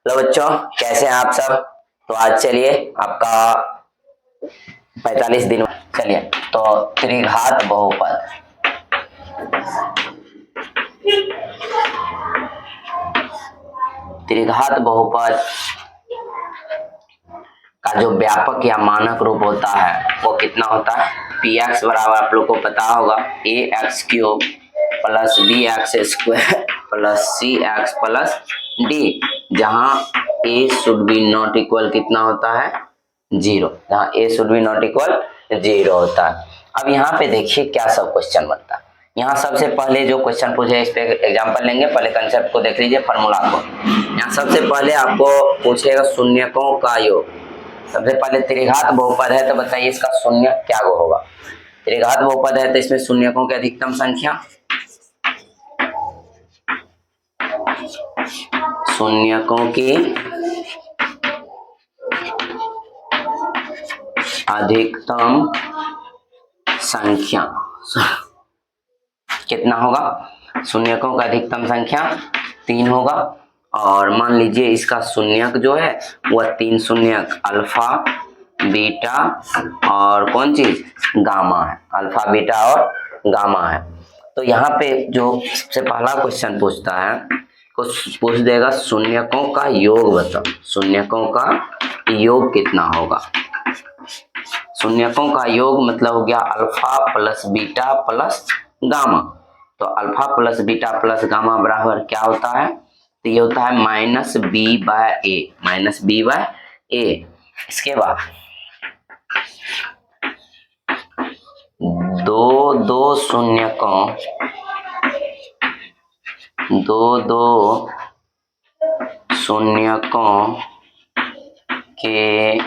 Hello बच्चों, कैसे हैं आप सब। तो आज चलिए आपका 45 दिन। चलिए तो त्रिघात बहुपद, त्रिघात बहुपद का जो व्यापक या मानक रूप होता है वो कितना होता है। पी एक्स बराबर आप लोग को पता होगा A X cube plus B X square plus C X plus D, जहाँ A should be not equal कितना होता है 0, जहाँ A should be not equal 0 होता है। अब यहाँ पे देखिए क्या सब क्वेश्चन बनता है। यहाँ सबसे पहले जो क्वेश्चन पूछे इस पे एग्जांपल लेंगे। पहले कंसेप्ट को देख लीजिए, फार्मूला को। यहाँ सबसे पहले आपको पूछेगा शून्यकों का योग। सबसे पहले त्रिघात बहुपद है तो बताइए इसका शून्य क्या होगा। त्रिघात बहुपद है तो इसमें शून्यकों की अधिकतम संख्या, शून्यकों की अधिकतम संख्या कितना होगा। शून्यकों का अधिकतम संख्या 3 होगा। और मान लीजिए इसका शून्यक जो है वह 3 शून्यक अल्फा बीटा और कौन चीज गामा है, अल्फा बीटा और गामा है। तो यहाँ पे जो सबसे पहला क्वेश्चन पूछता है कुछ पूछ देगा शून्यकों का योग बताओ, शून्यकों का योग कितना होगा। शून्यकों का योग मतलब हो गया alpha plus beta plus gamma. तो alpha plus beta plus gamma बराबर क्या होता है, तो ये होता है minus B by A, minus B by A. इसके बाद दो शून्यकों के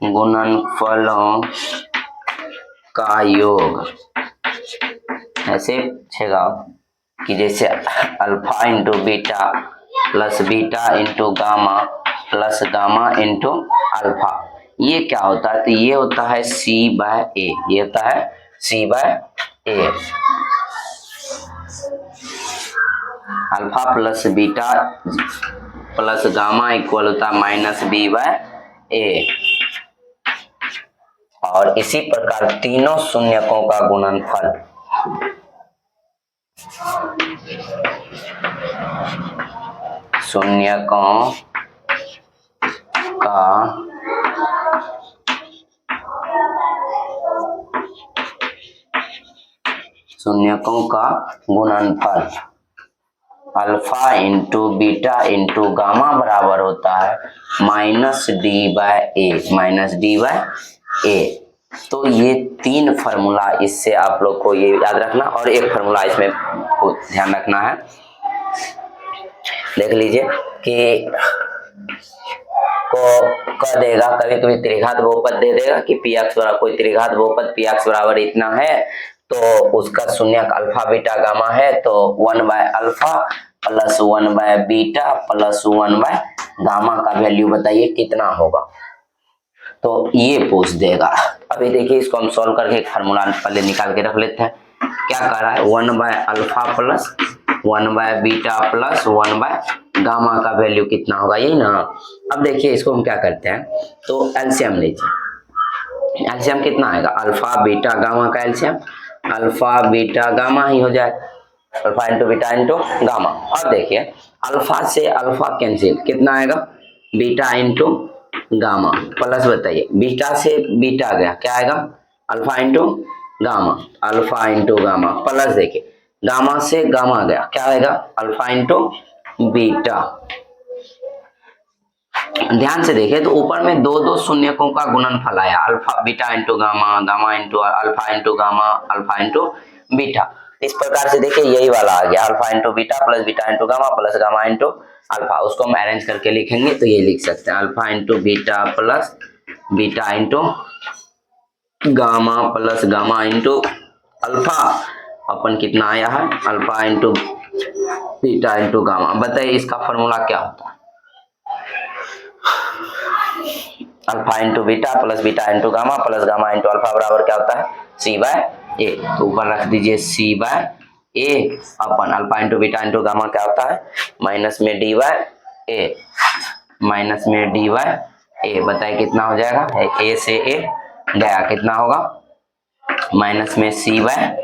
गुणनफलों का योग ऐसे पूछेगा कि जैसे alpha into beta plus beta into gamma plus gamma into alpha, ये क्या होता है, तो ये होता है सी बाय ए, ये होता है C by A. Alpha plus beta plus gamma equal होता है माइनस बी बाय ए। और इसी प्रकार तीनों शून्यकों का गुणनफल शून्यकों का गुणनफल alpha into beta into gamma बराबर होता है minus D by A, minus D by ए। तो ये 3 फार्मूला इससे आप लोग को ये याद रखना, और एक फार्मूला इसमें ध्यान रखना है। देख लीजिए कि को कह देगा कभी कभी त्रिघात बहुपद दे देगा कि पी एक्स बराबर कोई त्रिघात बहुपद पी एक्स बराबर इतना है, तो उसका शून्यक अल्फा बीटा गामा है, तो 1 by alpha plus 1 by beta plus 1 by gamma का वैल्यू बताइए कितना होगा। तो ये पूछ देगा। अभी देखिए इसको हम सॉल्व करके एक फार्मूला पहले निकाल के रख लेते हैं। क्या कह रहा है 1 by alpha plus 1 by beta plus 1 by gamma का वैल्यू कितना होगा, यही ना। अब देखिए इसको हम क्या करते हैं, तो एलसीएम लीजिए। एलसीएम कितना आएगा, अल्फा बीटा गामा का एलसीएम अल्फा बीटा गामा ही हो जाए, alpha into beta into gamma. अब देखिए अल्फा से अल्फा कैंसिल, कितना आएगा बीटा इंटू गामा प्लस बताइए बीटा से बीटा गया, क्या आएगा alpha into gamma, alpha into gamma plus देखिए गामा से गामा गया, क्या आएगा अल्फा इंटू बीटा। ध्यान से देखिए तो ऊपर में दो शून्यकों का गुणनफल आया, alpha beta into gamma, gamma into alpha into gamma, alpha into beta. इस प्रकार से देखिए यही वाला आ गया alpha into beta plus beta into gamma plus gamma into alpha. उसको हम अरेंज करके लिखेंगे तो ये लिख सकते हैं alpha into beta plus beta into gamma plus gamma into alpha अपन कितना आया है alpha into beta into gamma. बताइए इसका फॉर्मूला क्या होता है, alpha into beta plus beta into gamma plus gamma into alpha बराबर क्या होता है सी बाय ए। तो ऊपर रख दीजिए सी बाय ए अपन alpha into beta into gamma क्या होता है, माइनस में डी बाय ए, माइनस में डी बाय ए। बताइए कितना हो जाएगा, ए से ए गया, कितना होगा माइनस में सी बाय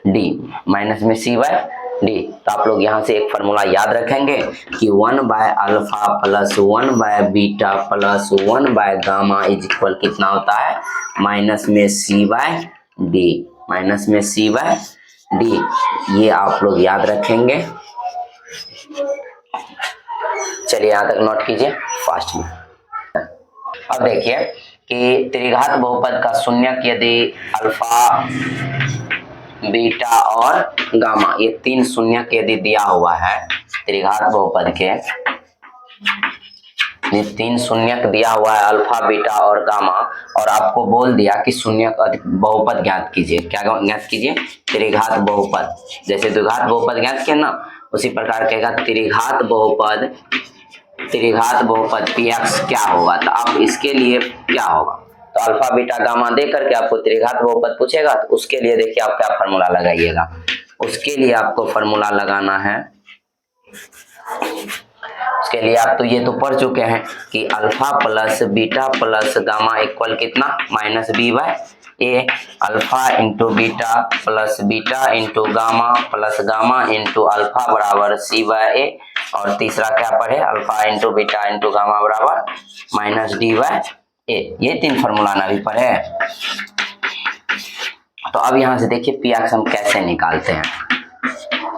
डी, माइनस में सी बाय डी। तो आप लोग यहाँ से एक फॉर्मूला याद रखेंगे कि 1 by alpha plus 1 by beta plus 1 by gamma is equal कितना होता है, माइनस में सी बाय डी, माइनस में सी बाय डी। ये आप लोग याद रखेंगे। चलिए यहाँ तक नोट कीजिए फास्ट में। अब देखिए कि त्रिघात बहुपद का शून्यक यदि अल्फा बीटा और गामा ये तीन शून्यक यदि दिया हुआ है, त्रिघात बहुपद के ये तीन शून्यक दिया हुआ है अल्फा बीटा और गामा, और आपको बोल दिया कि शून्यक बहुपद ज्ञात कीजिए। क्या ज्ञात कीजिए, त्रिघात बहुपद। जैसे द्विघात बहुपद ज्ञात किया ना, उसी प्रकार कहेगा त्रिघात बहुपद, त्रिघात बहुपद px क्या होगा। तो आप इसके लिए क्या होगा, तो अल्फा बीटा गामा दे करके आपको त्रिघात बहुपद पूछेगा, तो उसके लिए देखिए आप क्या फॉर्मूला लगाइएगा। उसके लिए आपको फॉर्मूला लगाना है, उसके लिए आप तो ये तो पढ़ चुके हैं कि alpha plus beta plus gamma equal कितना, minus B by A. Alpha into beta plus beta into gamma plus gamma into alpha बराबर सी बाय ए। और तीसरा क्या पढ़े, alpha into beta into gamma बराबर माइनस डी बाय ए। ये तीन formula ना भी पढ़े। तो अब यहां से देखिए px हम कैसे निकालते हैं।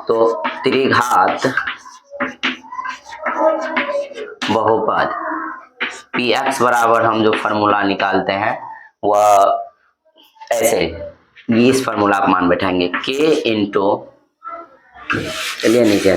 तो त्रिघात बहुपद px बराबर हम जो फॉर्मूला निकालते हैं वह ऐसे, इस फॉर्मूला आप मान बैठाएंगे k इंटू, चलिए नीचे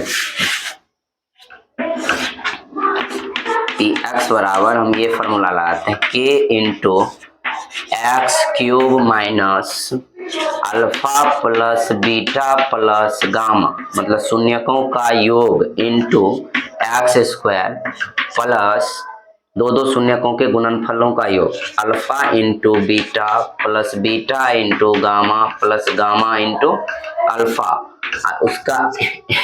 px बराबर हम ये फॉर्मूला लगाते हैं k into x cube minus alpha plus beta plus gamma, मतलब शून्यकों का योग इंटू एक्स स्क्वायर प्लस दो दो शून्यकों के गुणनफलों का योग, alpha into beta plus beta into gamma plus gamma into alpha, उसका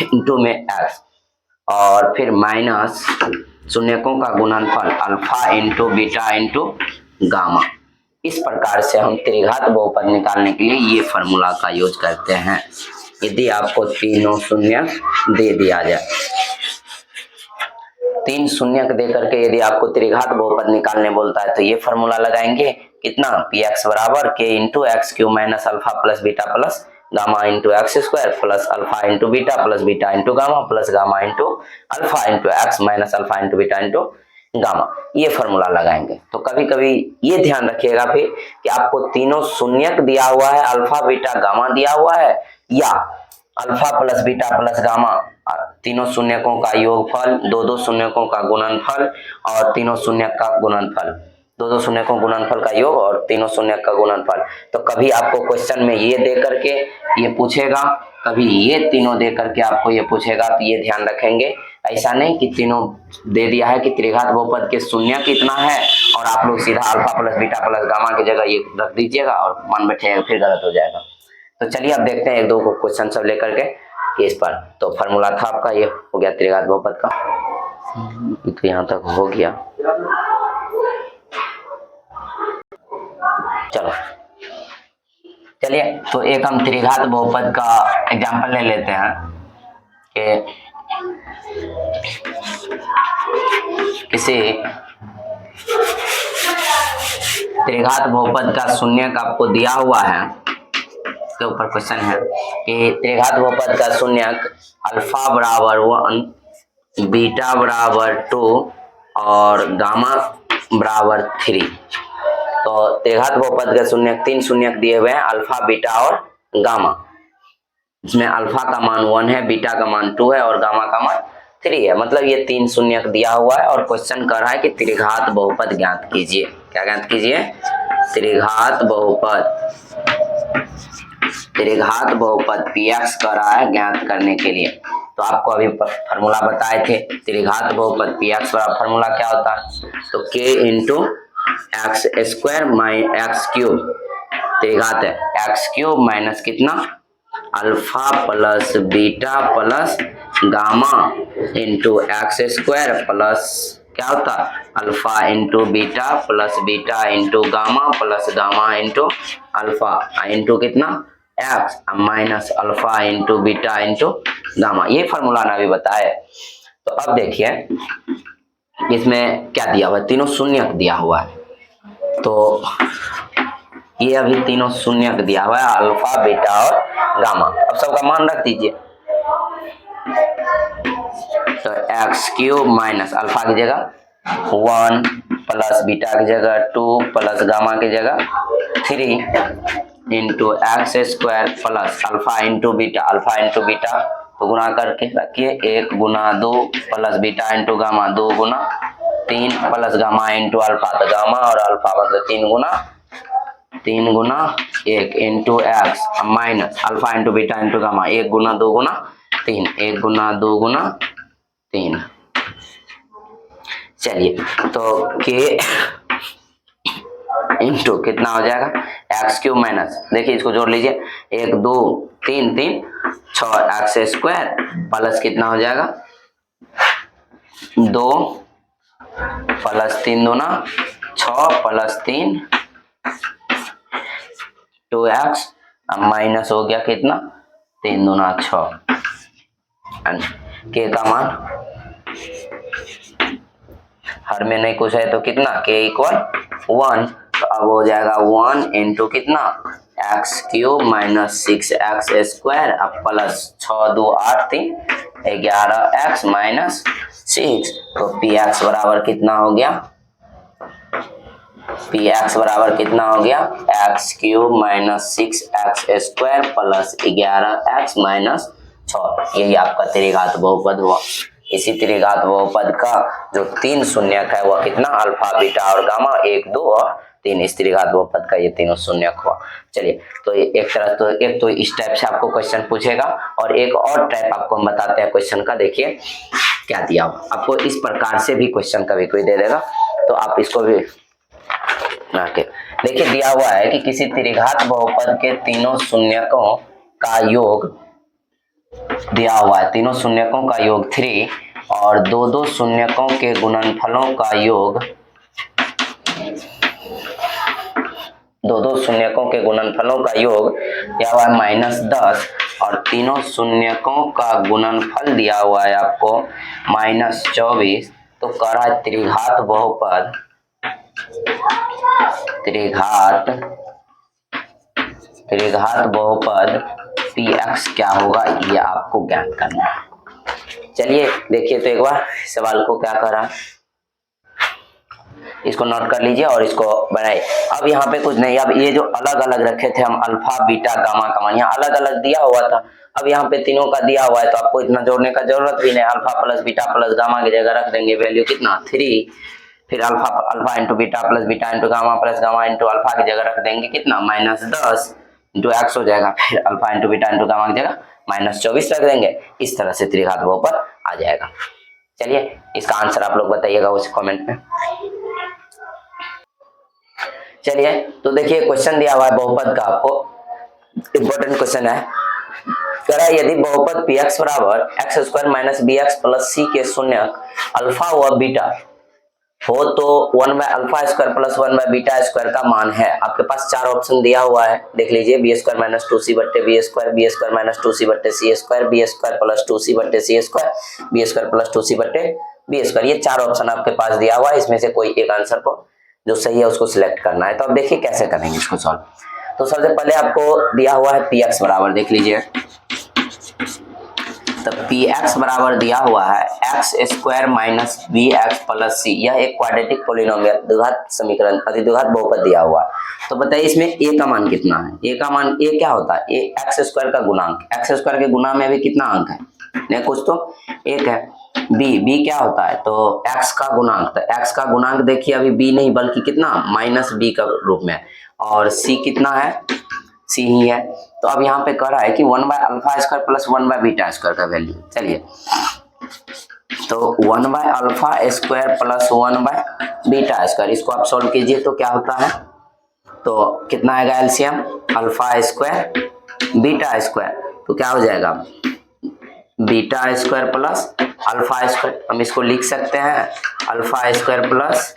इंटू में एक्स, और फिर माइनस शून्यकों का गुणनफल alpha into beta into gamma. इस प्रकार से हम त्रिघात बहुपद निकालने के लिए ये फॉर्मूला का यूज करते हैं। यदि आपको तीनों शून्य दे दिया जाए, तीन शून्यक दे करके यदि आपको त्रिघात बहुपद निकालने बोलता है तो ये फॉर्मूला लगाएंगे, कितना px बराबर k into x cube minus alpha plus beta plus gamma into X square plus alpha into beta plus beta into gamma plus gamma into alpha into x minus alpha into beta into gamma. ये formula लगाएंगे। तो कभी कभी ये ध्यान रखिएगा फिर कि आपको तीनों शून्यक दिया हुआ है, अल्फा बीटा गामा दिया हुआ है, या alpha plus beta plus gamma तीनों शून्यकों का योगफल, दो दो शून्यकों का गुणनफल और तीनों शून्यक का गुणनफल, दो दो शून्यकों गुणनफल का योग और तीनों शून्यक का गुणनफल। तो कभी आपको क्वेश्चन में ये दे करके ये पूछेगा, कभी ये तीनों दे करके आपको ये पूछेगा। तो ये ध्यान रखेंगे, ऐसा नहीं कि तीनों दे दिया है कि त्रिघात बहुपद के शून्य कितना है और आप लोग सीधा alpha plus beta plus gamma की जगह ये रख दीजिएगा और मान बैठेगा, फिर गलत हो जाएगा। तो चलिए अब देखते हैं एक दो क्वेश्चन सब लेकर के इस पर। तो फॉर्मूला था आपका, ये हो गया त्रिघात बहुपद का, तो यहाँ तक हो गया। चलो चलिए, तो एक हम त्रिघात बहुपद का एग्जांपल ले लेते हैं कि किसी त्रिघात बहुपद का शून्यक आपको दिया हुआ है, के ऊपर क्वेश्चन है कि त्रिघात बहुपद का शून्यक अल्फा बराबर 1 बीटा बराबर 2 और गामा बराबर 3। तो त्रिघात बहुपद का शून्यक तीन शून्यक दिए हुए हैं, अल्फा बीटा और गामा, इसमें अल्फा का मान 1 है, बीटा का मान 2 है और गामा का मान 3 है। मतलब ये तीन शून्यक दिया हुआ है और क्वेश्चन कर रहा है कि त्रिघात बहुपद ज्ञात कीजिए। क्या ज्ञात कीजिए, त्रिघात बहुपद, त्रिघात बहुपद px कर रहा है ज्ञात करने के लिए। तो आपको अभी फॉर्मूला बताए थे त्रिघात बहुपद px का फॉर्मूला क्या होता है, तो k into X square minus X cube, त्रिघात है एक्स क्यूब माइनस कितना alpha plus beta plus gamma into X square plus क्या होता है alpha into beta plus beta into gamma plus gamma into alpha into कितना X minus alpha into beta into gamma. ये formula ना भी बताए। तो अब देखिए इसमें क्या दिया हुआ है, तीनों शून्यक दिया हुआ है। तो ये अभी तीनों शून्यक दिया हुआ है, अल्फा बीटा और गामा। अब सबका मान रख दीजिए। तो एक्स क्यूब माइनस अल्फा की जगह 1 प्लस बीटा की जगह 2 प्लस गामा की जगह 3 into X square plus alpha into beta तो गुना करके रखिए 1 गुना 2 प्लस बीटा इंटू गामा 2 गुना 3 प्लस गामा इंटू अल्फा तो गामा और अल्फा मतलब 3 गुना 1 into x minus alpha into beta into gamma 1 गुना 2 गुना 3 1 गुना 2 गुना 3। चलिए तो के इंटू कितना हो जाएगा एक्स क्यूब माइनस देखिए इसको जोड़ लीजिए 1 2 3 3 6 एक्स स्क्वायर प्लस कितना हो जाएगा 2 प्लस 3 दूना 6 प्लस 3 2x माइनस हो गया कितना 3 दूना 6 के का मान हर में नहीं कुछ है तो कितना k इक्वल 1 तो अब हो जाएगा 1 इंटू कितना x cube minus 6x square अब प्लस 6 2 8 3 11x माइनस 6 तो px बराबर कितना हो गया px बराबर कितना हो गया x cube minus 6x square plus 11x minus 6। यही आपका त्रिघात बहुपद हुआ। इसी त्रिघात बहुपद का जो 3 शून्यक है वह कितना अल्फा बीटा और गामा 1 2 और 3 इस त्रिघात बहुपद का ये तीनों शून्यक हुआ। चलिए तो एक तरह तो एक तो इस टाइप से आपको क्वेश्चन पूछेगा और एक और टाइप आपको हम बताते हैं क्वेश्चन का। देखिए क्या दिया हुआ आपको इस प्रकार से भी क्वेश्चन कभी कोई दे देगा तो आप इसको भी देखिए दिया हुआ है कि किसी त्रिघात बहुपद के तीनों शून्यकों का योग दिया हुआ है, तीनों शून्यकों का योग 3 और दो शून्यकों के गुणनफलों का योग दो शून्यकों के गुणनफलों का योग दिया हुआ है -10 और तीनों शून्यकों का गुणनफल दिया हुआ है आपको -24। तो कह रहा है त्रिघात बहुपद px क्या होगा ये आपको ज्ञात करना है। चलिए देखिए तो एक बार सवाल को क्या कर रहा है इसको नोट कर लीजिए और इसको बनाइए। अब यहाँ पे कुछ नहीं, अब ये जो अलग अलग रखे थे हम अल्फा बीटा गामा का मान यहाँ अलग अलग दिया हुआ था, अब यहाँ पे तीनों का दिया हुआ है तो आपको इतना जोड़ने का जरूरत भी नहीं। Alpha plus beta plus gamma की जगह रख देंगे वैल्यू कितना 3, फिर alpha into beta plus beta into gamma plus gamma into alpha की जगह रख देंगे कितना -10 इंटू एक्स हो जाएगा, फिर alpha into beta into gamma की जगह -24 रख देंगे। इस तरह से त्रिघात बहुपद आ जाएगा। चलिए इसका आंसर आप लोग बताइएगा उस कमेंट में। चलिए तो देखिए क्वेश्चन दिया हुआ है बहुपद का, आपको इंपॉर्टेंट क्वेश्चन है। कह रहा है यदि बहुपद px बराबर x square minus bx plus c के शून्यक अल्फा व बीटा हो तो 1 by alpha square plus 1 by beta square का मान है। आपके पास 4 ऑप्शन दिया हुआ है, देख लीजिए बी स्क्वायर माइनस 2c बट्टे बी स्क्वायर माइनस 2c बट्टे C square, B square plus 2c बट्टे C square, B square plus 2c बट्टे बी स्क्वायर। ये 4 ऑप्शन आपके पास दिया हुआ है, इसमें से कोई एक आंसर को जो सही है उसको सिलेक्ट करना है। तो अब देखिए कैसे करेंगे इसको सॉल्व। तो सबसे पहले आपको दिया हुआ है px बराबर, देख लीजिए तो px बराबर दिया हुआ है X square minus B X plus C. यह एक क्वाड्रेटिक पोलिनोमियल द्विघात समीकरण अधिद्विघात बहुपद दिया हुआ है। तो बताइए इसमें a का मान कितना है। a का मान a क्या होता है, a एक्स स्क्वायर का गुणांक, एक्स स्क्वायर के गुणा में भी कितना अंक है नहीं कुछ तो 1 है। b क्या होता है तो x का गुणांक, तो x का गुणांक देखिए अभी b नहीं बल्कि कितना -b का रूप में, और c कितना है c ही है। तो अब यहाँ पे कह रहा है कि 1 by alpha square plus 1 by beta square का वैल्यू। चलिए तो 1 by alpha square plus 1 by beta square इसको आप सॉल्व कीजिए तो क्या होता है, तो कितना आएगा LCM alpha square beta square, तो क्या हो जाएगा beta square plus alpha square. हम इसको लिख सकते हैं alpha square plus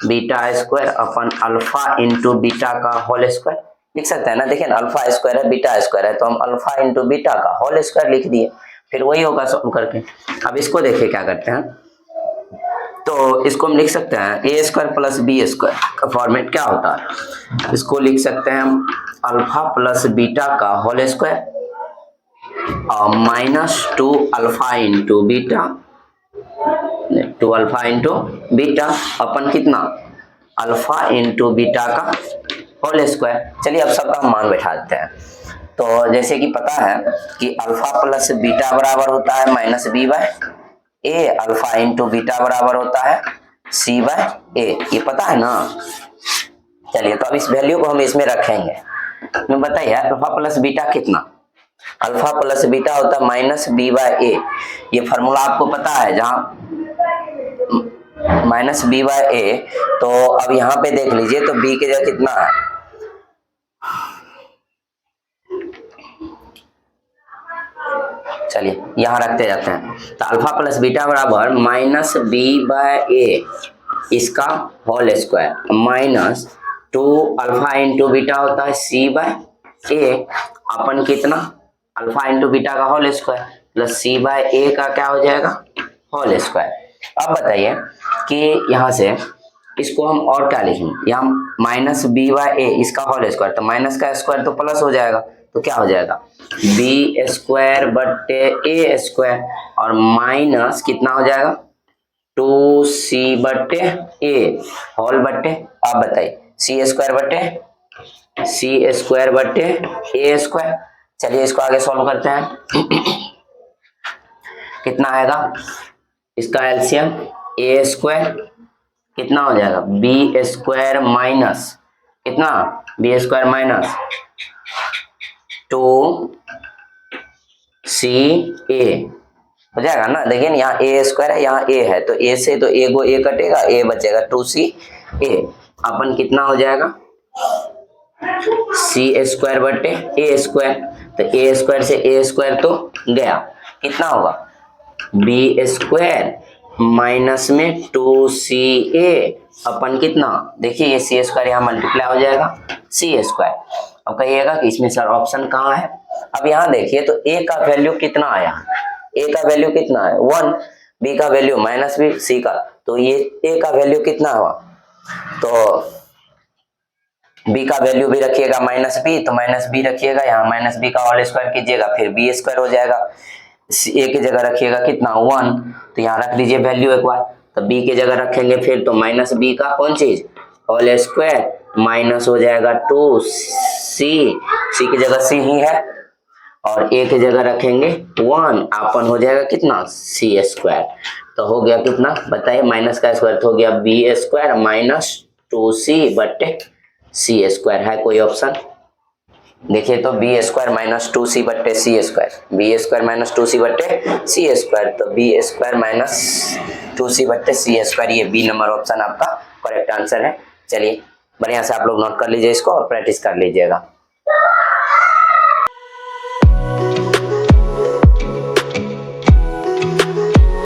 beta square upon alpha into beta का होल स्क्वायर लिख सकते हैं ना। देखिए ना अल्फा स्क्वायर है बीटा स्क्वायर है तो हम अल्फा इंटू बीटा का होल स्क्वायर लिख दिए, फिर वही होगा सॉल्व करके। अब इसको देखिए क्या करते हैं, तो इसको हम लिख सकते हैं A square plus B square का फॉर्मेट क्या होता है, इसको लिख सकते हैं हम अल्फा प्लस बीटा का whole square minus 2 alpha into beta, 2 alpha into beta अपन कितना अल्फा इंटू बीटा का होल स्क्वायर। चलिए अब सबका मान बैठा देते हैं। तो जैसे कि पता है कि अल्फा प्लस बीटा बराबर होता है minus B by A, alpha into beta बराबर होता है सी बाय ए, ये पता है ना। चलिए तो अब इस वैल्यू को हम इसमें रखेंगे। मैं बताइए अल्फा प्लस बीटा कितना, अल्फा प्लस बीटा होता है माइनस बी बाय ए, ये फॉर्मूला आपको पता है जहां माइनस बी बाय ए। तो अब यहाँ पे देख लीजिए तो बी की जगह कितना है, चलिए यहाँ रखते जाते हैं। तो अल्फा प्लस बीटा बराबर माइनस बी बाय ए इसका whole square minus 2 alpha into beta होता है सी बाय ए अपन कितना अल्फा इंटू बीटा का whole square plus C by A का क्या हो जाएगा होल स्क्वायर। अब बताइए कि यहाँ से इसको हम और क्या लिखेंगे, यहाँ माइनस बी बाय ए इसका होल स्क्वायर, तो माइनस का स्क्वायर तो प्लस हो जाएगा, तो क्या हो जाएगा बी स्क्वायर बट्टे ए स्क्वायर और माइनस कितना हो जाएगा 2c बट्टे ए होल बट्टे। आप बताइए सी स्क्वायर बट्टे ए स्क्वायर। चलिए इसको आगे सॉल्व करते हैं। कितना आएगा इसका एलसीएम ए स्क्वायर कितना हो जाएगा बी स्क्वायर माइनस कितना B square minus 2c a हो जाएगा ना। देखिए यहाँ ए स्क्वायर है यहाँ ए है तो ए से तो ए को ए कटेगा ए बचेगा 2c a अपन कितना हो जाएगा सी स्क्वायर बटे ए स्क्वायर, तो ए स्क्वायर से ए स्क्वायर तो गया, कितना होगा बी स्क्वायर माइनस में 2ca अपन कितना देखिए ये सी स्क्वायर यहाँ मल्टीप्लाई हो जाएगा सी स्क्वायर। अब कहिएगा कि इसमें सर ऑप्शन कहाँ है। अब यहाँ देखिए तो a का वैल्यू कितना आया, a का वैल्यू कितना है 1, b का वैल्यू माइनस बी, c का तो ये a का वैल्यू कितना हुआ, तो b का वैल्यू भी रखिएगा माइनस बी, तो माइनस बी रखिएगा यहाँ माइनस बी का होल स्क्वायर कीजिएगा फिर बी स्क्वायर हो जाएगा, a की जगह रखिएगा कितना 1, तो यहाँ रख लीजिए वैल्यू एक बार, तो b की जगह रखेंगे फिर तो माइनस बी का कौन चीज होल स्क्वायर माइनस हो जाएगा 2c, c की जगह c ही है और a की जगह रखेंगे 1 अपन हो जाएगा कितना c स्क्वायर। तो हो गया कितना बताइए माइनस का स्क्वायर तो हो गया b स्क्वायर माइनस 2c बटे c स्क्वायर। है कोई ऑप्शन देखिए तो बी स्क्वायर माइनस 2c बट्टे C square, B square minus 2c बट्टे सी स्क्वायर, तो बी स्क्वायर माइनस 2c बट्टे सी स्क्वायर, ये बी नंबर ऑप्शन आपका करेक्ट आंसर है। चलिए बढ़िया से आप लोग नोट कर लीजिए इसको और प्रैक्टिस कर लीजिएगा।